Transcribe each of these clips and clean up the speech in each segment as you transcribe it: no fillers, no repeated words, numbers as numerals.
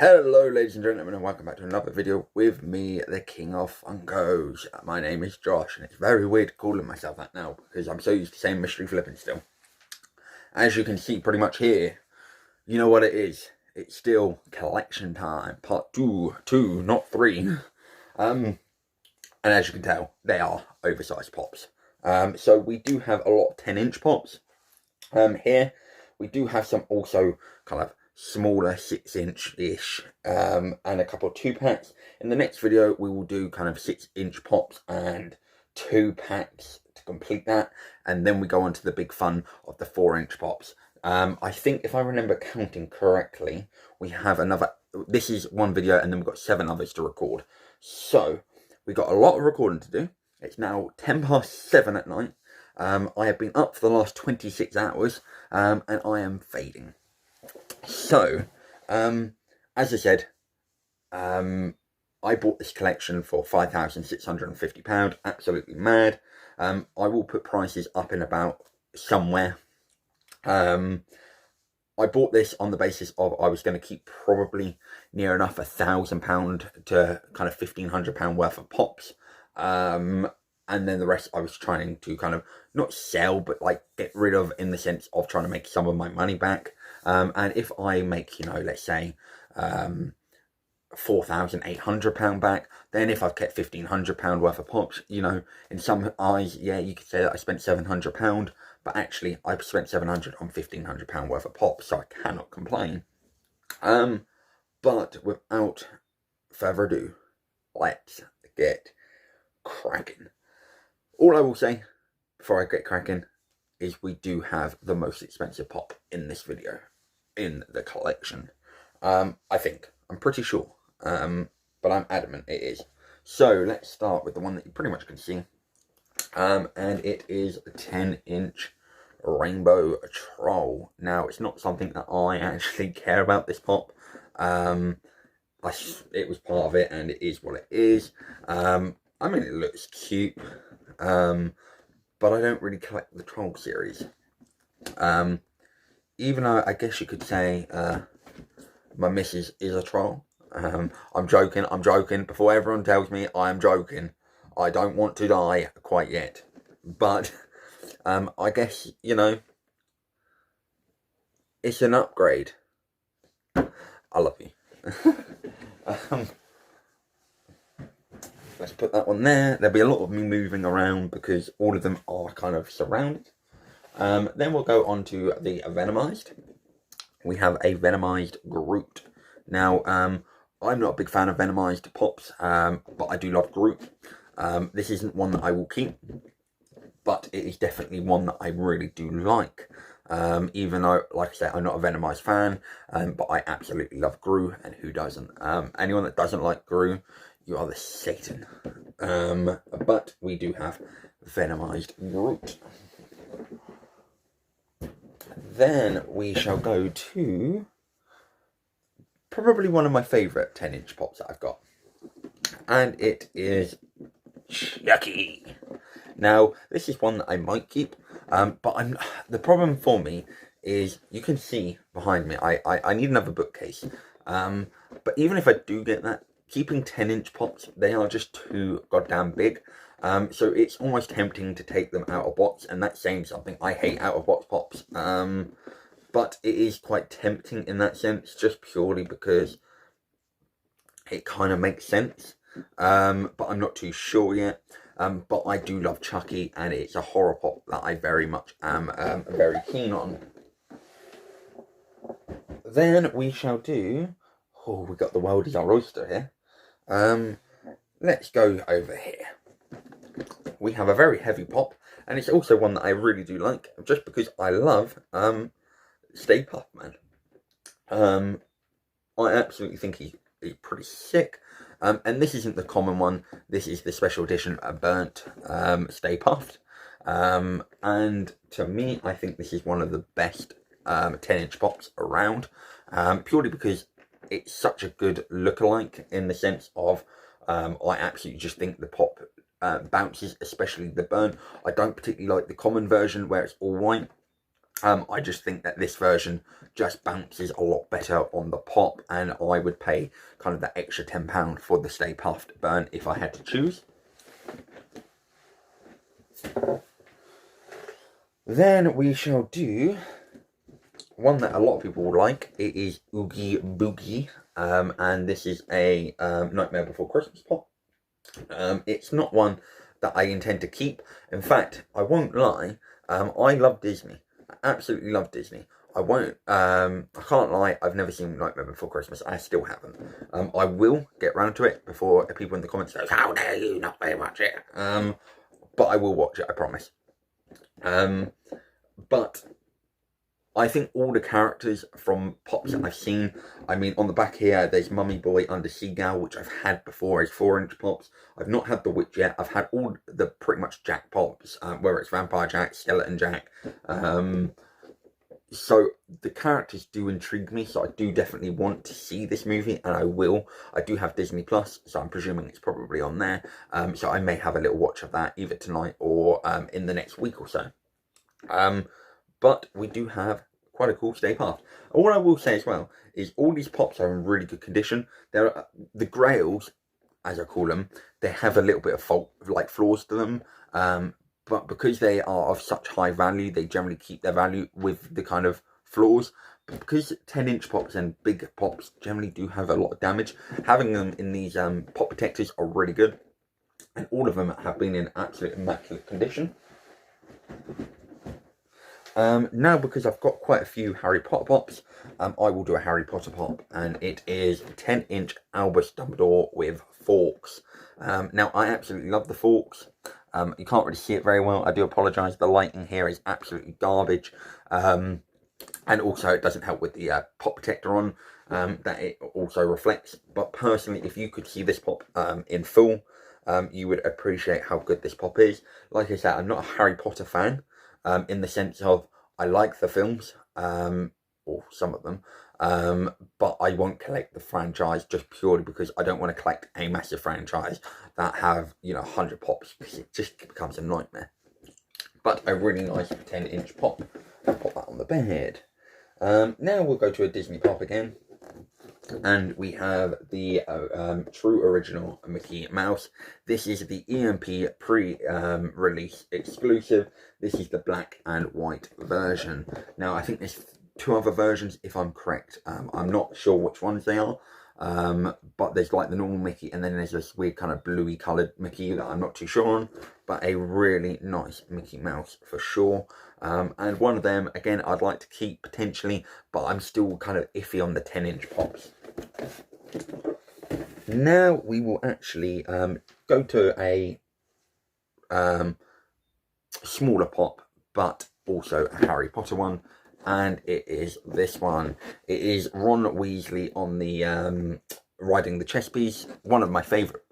Hello ladies and gentlemen, and welcome back to another video with me, the King of Funkos. My name is Josh, and it's very weird calling myself that now because I'm so used to saying mystery flipping still. As you can see pretty much here, you know what it is. It's still collection time, part two, not three. And as you can tell, they are oversized pops. So we do have a lot of 10-inch pops. Here we do have some also kind of smaller 6-inch-ish and a couple of 2-packs. In the next video we will do kind of 6-inch pops and 2-packs to complete that, and then we go on to the big fun of the 4-inch pops. I think if I remember counting correctly, we have another, this is one video and then we've got 7 others to record, so we've got a lot of recording to do. It's now 7:10 at night. I have been up for the last 26 hours and I am fading. So, as I said, I bought this collection for £5,650, absolutely mad. I will put prices up and about somewhere. I bought this on the basis of I was going to keep probably near enough £1,000 to kind of £1,500 worth of pops. And then the rest I was trying to kind of not sell, but like get rid of, in the sense of trying to make some of my money back. And if I make, you know, let's say £4,800 back, then if I've kept £1,500 worth of pops, you know, in some eyes, yeah, you could say that I spent £700, but actually I've spent £700 on £1,500 worth of pops, so I cannot complain. But without further ado, let's get cracking. All I will say before I get cracking is we do have the most expensive pop in this video, in the collection. I think, I'm pretty sure, but I'm adamant it is. So let's start with the one that you pretty much can see, and it is a 10-inch Rainbow Troll. Now, it's not something that I actually care about, this pop. It was part of it, and it is what it is. I mean, it looks cute, but I don't really collect the Troll series. Even though I guess you could say my missus is a troll. I'm joking. Before everyone tells me I am joking, I don't want to die quite yet. But I guess, you know, it's an upgrade. I love you. Let's put that one there. There'll be a lot of me moving around because all of them are kind of surrounded. Then we'll go on to the Venomized. We have a Venomized Groot. Now, I'm not a big fan of Venomized pops, but I do love Groot. This isn't one that I will keep, but it is definitely one that I really do like. Even though, like I said, I'm not a Venomized fan, but I absolutely love Groot, and who doesn't? Anyone that doesn't like Groot, you are the Satan. But we do have Venomized Groot. Then we shall go to probably one of my favourite 10-inch pops that I've got, and it is Chucky. Now, this is one that I might keep, but the problem for me is, you can see behind me, I need another bookcase. But even if I do get that, keeping 10-inch pops, they are just too goddamn big. So it's almost tempting to take them out of box, and that's saying something. I hate out of box pops. But it is quite tempting in that sense, just purely because it kind of makes sense. But I'm not too sure yet. But I do love Chucky, and it's a horror pop that I very much am very keen on. Then we shall do, oh, we got the world is our oyster here. Let's go over here. We have a very heavy pop, and it's also one that I really do like, just because I love Stay Puft Man. I absolutely think he's pretty sick. And this isn't the common one. This is the special edition burnt Stay Puft. And to me, I think this is one of the best 10-inch pops around, purely because it's such a good lookalike, in the sense of I absolutely just think the pop bounces, especially the burn. I don't particularly like the common version where it's all white. I just think that this version just bounces a lot better on the pop, and I would pay kind of that extra £10 for the Stay Puft burn if I had to choose. Then we shall do one that a lot of people will like. It is Oogie Boogie, and this is a Nightmare Before Christmas pop. It's not one that I intend to keep. In fact, I won't lie, I love Disney. I absolutely love Disney. I can't lie, I've never seen Nightmare Before Christmas. I still haven't. I will get round to it before people in the comments say, how dare you not watch it? But I will watch it, I promise. But I think all the characters from Pops that I've seen, I mean, on the back here, there's Mummy Boy under Seagull, which I've had before as 4-inch Pops. I've not had the Witch yet. I've had all the pretty much Jack Pops, whether it's Vampire Jack, Skeleton Jack. So the characters do intrigue me, so I do definitely want to see this movie, and I will. I do have Disney Plus, so I'm presuming it's probably on there. So I may have a little watch of that either tonight or in the next week or so. But we do have quite a cool Stay Puft. All I will say as well is all these Pops are in really good condition. They're the Grails, as I call them, they have a little bit of flaws to them. But because they are of such high value, they generally keep their value with the kind of flaws. But because 10-inch Pops and big Pops generally do have a lot of damage, having them in these pop protectors are really good. And all of them have been in absolute immaculate condition. Now, because I've got quite a few Harry Potter Pops, I will do a Harry Potter Pop, and it is 10-inch Albus Dumbledore with forks. Now, I absolutely love the forks. You can't really see it very well. I do apologise. The lighting here is absolutely garbage. And also, it doesn't help with the pop protector on, that it also reflects. But personally, if you could see this pop in full, you would appreciate how good this pop is. Like I said, I'm not a Harry Potter fan. In the sense of, I like the films, or some of them, but I won't collect the franchise just purely because I don't want to collect a massive franchise that have, 100 Pops, because it just becomes a nightmare. But a really nice 10-inch pop. I'll pop that on the bed. Now we'll go to a Disney Pop again. And we have the true original Mickey Mouse. This is the EMP pre-release exclusive. This is the black and white version. Now, I think there's 2 other versions, if I'm correct. I'm not sure which ones they are. But there's like the normal Mickey, and then there's this weird kind of bluey coloured Mickey that I'm not too sure on. But a really nice Mickey Mouse for sure. And one of them, again, I'd like to keep potentially, but I'm still kind of iffy on the 10-inch Pops. Now we will actually go to a smaller pop, but also a Harry Potter one, and it is this one. It is Ron Weasley on the riding the chess piece. One of my favourite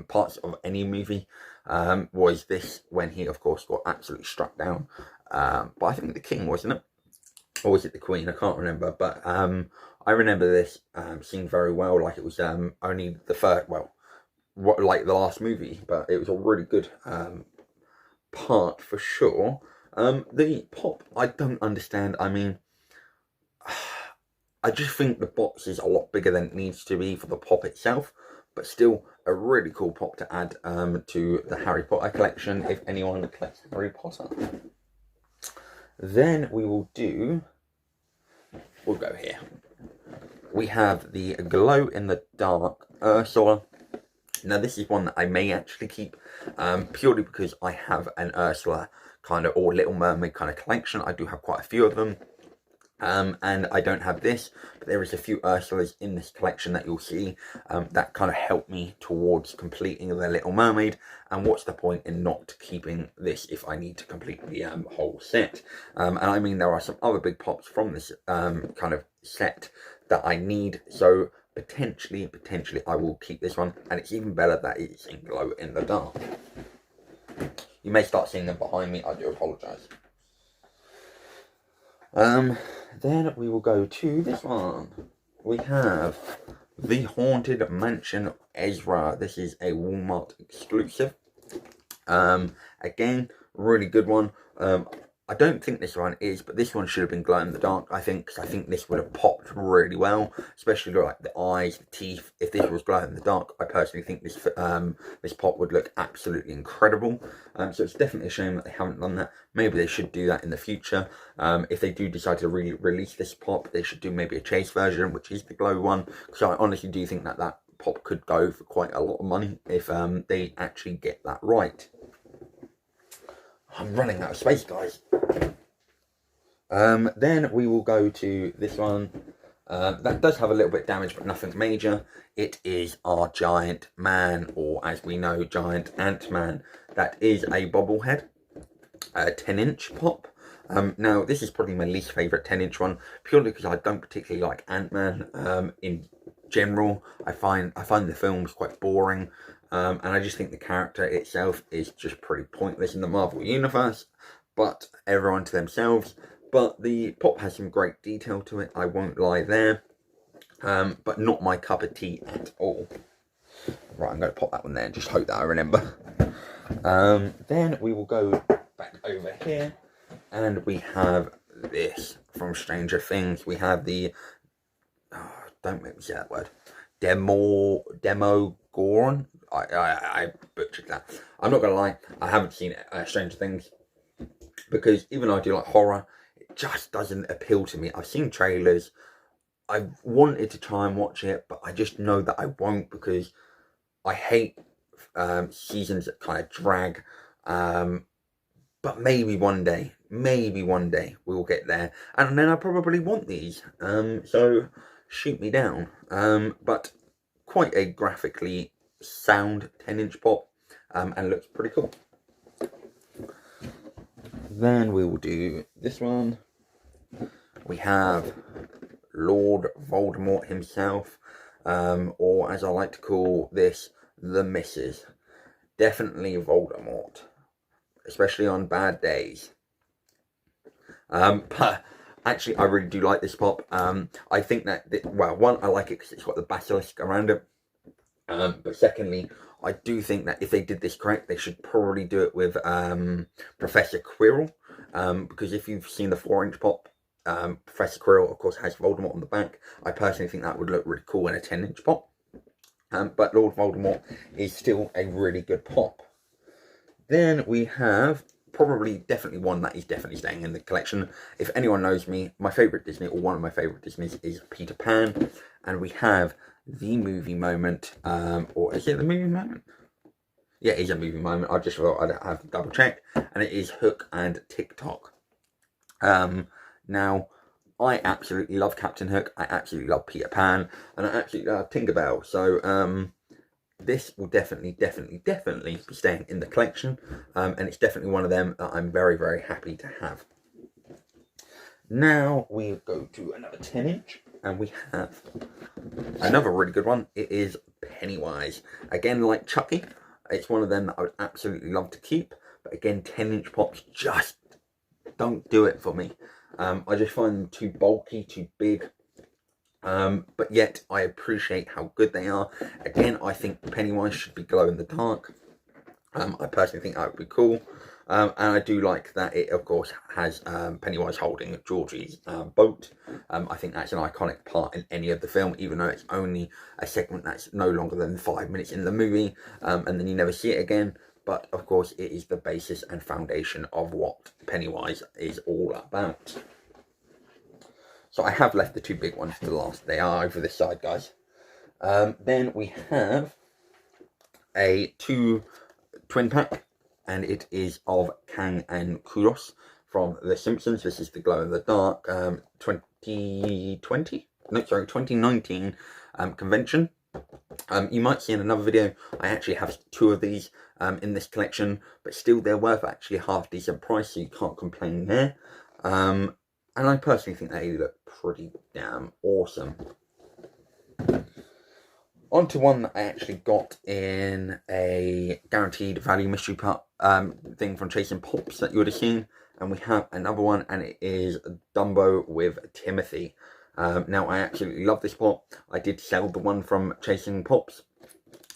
parts of any movie was this, when he of course got absolutely struck down by, I think, the king, wasn't it? Or was it the queen? I can't remember, but I remember this scene very well. Like, it was only the first, well, like the last movie, but it was a really good part for sure. The pop, I don't understand. I mean, I just think the box is a lot bigger than it needs to be for the pop itself, but still a really cool pop to add to the Harry Potter collection, if anyone collects Harry Potter. Then we will do, we'll go here. We have the glow in the dark Ursula. Now, this is one that I may actually keep, purely because I have an Ursula kind of, or Little Mermaid kind of collection. I do have quite a few of them. And I don't have this, but there is a few Ursulas in this collection that you'll see that kind of help me towards completing the Little Mermaid. And what's the point in not keeping this if I need to complete the whole set? And I mean, there are some other big pops from this kind of set that I need. So potentially I will keep this one. And it's even better that it's in glow in the dark. You may start seeing them behind me. I do apologise. Then we will go to this one. We have the Haunted Mansion Ezra. This is a Walmart exclusive. Again, really good one. I don't think this one is, but this one should have been glow in the dark, I think, because I think this would have popped really well, especially like the eyes, the teeth. If this was glow in the dark, I personally think this this pop would look absolutely incredible. So it's definitely a shame that they haven't done that. Maybe they should do that in the future. If they do decide to release this pop, they should do maybe a chase version, which is the glow one, because I honestly do think that that pop could go for quite a lot of money if they actually get that right. I'm running out of space, guys. Then we will go to this one. That does have a little bit of damage, but nothing major. It is our Giant Man, or as we know, Giant Ant-Man. That is a bobblehead, a 10-inch pop. Now, this is probably my least favourite 10-inch one, purely because I don't particularly like Ant-Man in general. I find the films quite boring. And I just think the character itself is just pretty pointless in the Marvel Universe, but everyone to themselves. But the pop has some great detail to it, I won't lie there, but not my cup of tea at all. Right, I'm going to pop that one there and just hope that I remember. Then we will go back over here, and we have this from Stranger Things. We have the, don't make me say that word, Demogorgon. I butchered that. I'm not gonna lie, I haven't seen Stranger Things, because even though I do like horror, it just doesn't appeal to me. I've seen trailers, I've wanted to try and watch it, but I just know that I won't, because I hate seasons that kind of drag. But maybe one day we will get there, and then I probably want these. So shoot me down. But quite a graphically sound 10-inch pop, and looks pretty cool. Then we will do this one. We have Lord Voldemort himself, or as I like to call this, the Missus. Definitely Voldemort, especially on bad days. But actually, I really do like this pop. I think that, well, one, I like it because it's got the basilisk around it. But secondly, I do think that if they did this correct, they should probably do it with Professor Quirrell. Because if you've seen the 4-inch pop, Professor Quirrell, of course, has Voldemort on the back. I personally think that would look really cool in a 10-inch pop. But Lord Voldemort is still a really good pop. Then we have definitely one that is definitely staying in the collection. If anyone knows me, my favourite Disney, or one of my favourite Disneys, is Peter Pan. And we have the movie moment, or is it the movie moment? Yeah, it is a movie moment. I just thought I'd have to double check. And it is Hook and TikTok. Now, I absolutely love Captain Hook. I absolutely love Peter Pan. And I absolutely love Tinkerbell. So, this will definitely be staying in the collection. And it's definitely one of them that I'm very, very happy to have. Now, we go to another 10-inch. And we have another really good one. It is Pennywise. Again, like Chucky, it's one of them that I would absolutely love to keep. But again, 10-inch pops just don't do it for me. I just find them too bulky, too big. But yet, I appreciate how good they are. Again, I think Pennywise should be glow in the dark. I personally think that would be cool. And I do like that it, of course, has Pennywise holding Georgie's boat. I think that's an iconic part in any of the film, even though it's only a segment that's no longer than 5 minutes in the movie, and then you never see it again. But, of course, it is the basis and foundation of what Pennywise is all about. So I have left the two big ones to last. They are over this side, guys. Then we have a twin pack. And it is of Kang and Kudos from The Simpsons. This is the glow in the dark 2019 convention. You might see in another video, I actually have 2 of these in this collection, but still they're worth actually a half decent price, so you can't complain there. And I personally think they look pretty damn awesome. On to one that I actually got in a guaranteed value mystery part thing from Chasing Pops that you would have seen. And we have another one, and it is Dumbo with Timothy. Now, I absolutely love this pop. I did sell the one from Chasing Pops,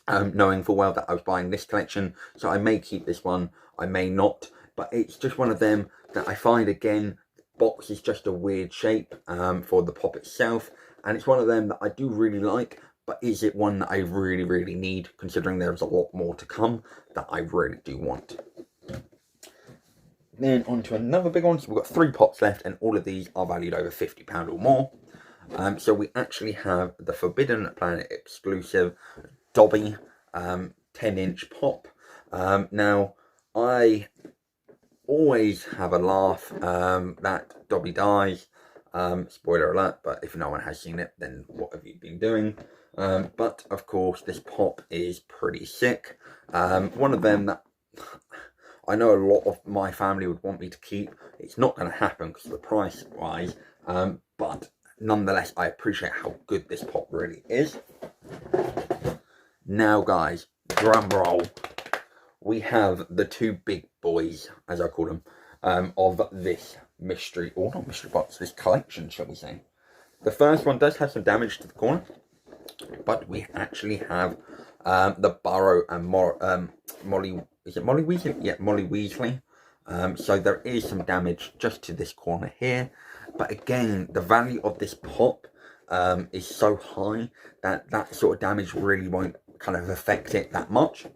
knowing full well that I was buying this collection. So I may keep this one, I may not. But it's just one of them Now I find again, box is just a weird shape for the pop itself, and it's one of them that I do really like, but is it one that I really need, considering there's a lot more to come that I really do want. Then on to another big one. So we've got 3 pops left, and all of these are valued over £50 or more. So we actually have the Forbidden Planet exclusive Dobby 10-inch pop. Now, I always have a laugh that Dobby dies. Spoiler alert, but if no one has seen it, then what have you been doing? But of course, this pop is pretty sick. One of them that I know a lot of my family would want me to keep. It's not going to happen because of the price wise, but nonetheless, I appreciate how good this pop really is. Now guys, drum roll. We have the 2 big boys, as I call them, of this mystery, or not mystery box, this collection, shall we say. The first one does have some damage to the corner, but we actually have the Burrow and Molly, is it Molly Weasley? Yeah, Molly Weasley. So there is some damage just to this corner here, but again, the value of this pop is so high that that sort of damage really won't kind of affect it that much.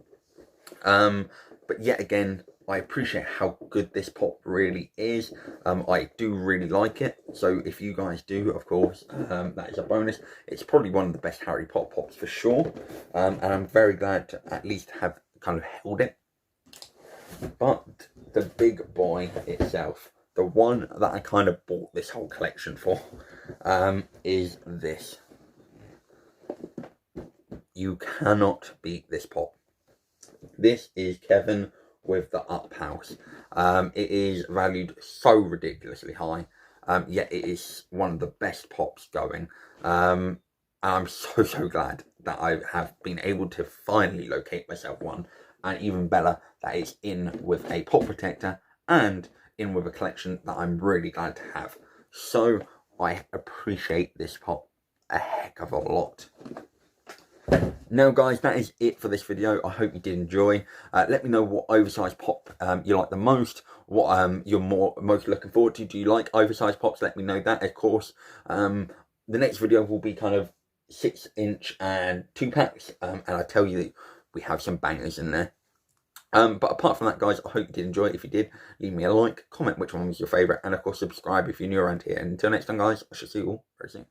But yet again, I appreciate how good this pop really is. I do really like it. So if you guys do, of course, that is a bonus. It's probably one of the best Harry Potter pops for sure. And I'm very glad to at least have kind of held it. But the big boy itself, the one that I kind of bought this whole collection for, is this. You cannot beat this pop. This is Kevin with the Up House. It is valued so ridiculously high, yet it is one of the best pops going. And I'm so glad that I have been able to finally locate myself one, and even better that it's in with a pop protector and in with a collection that I'm really glad to have. So I appreciate this pop a heck of a lot. Now guys, that is it for this video. I hope you did enjoy. Let me know what oversized pop you like the most, what you're most looking forward to. Do you like oversized pops? Let me know that, of course. The next video will be kind of 6-inch and 2-packs, and I tell you that we have some bangers in there. But apart from that guys, I hope you did enjoy it. If you did, leave me a like, comment which one was your favourite, and of course subscribe if you're new around here. And until next time guys, I shall see you all very soon.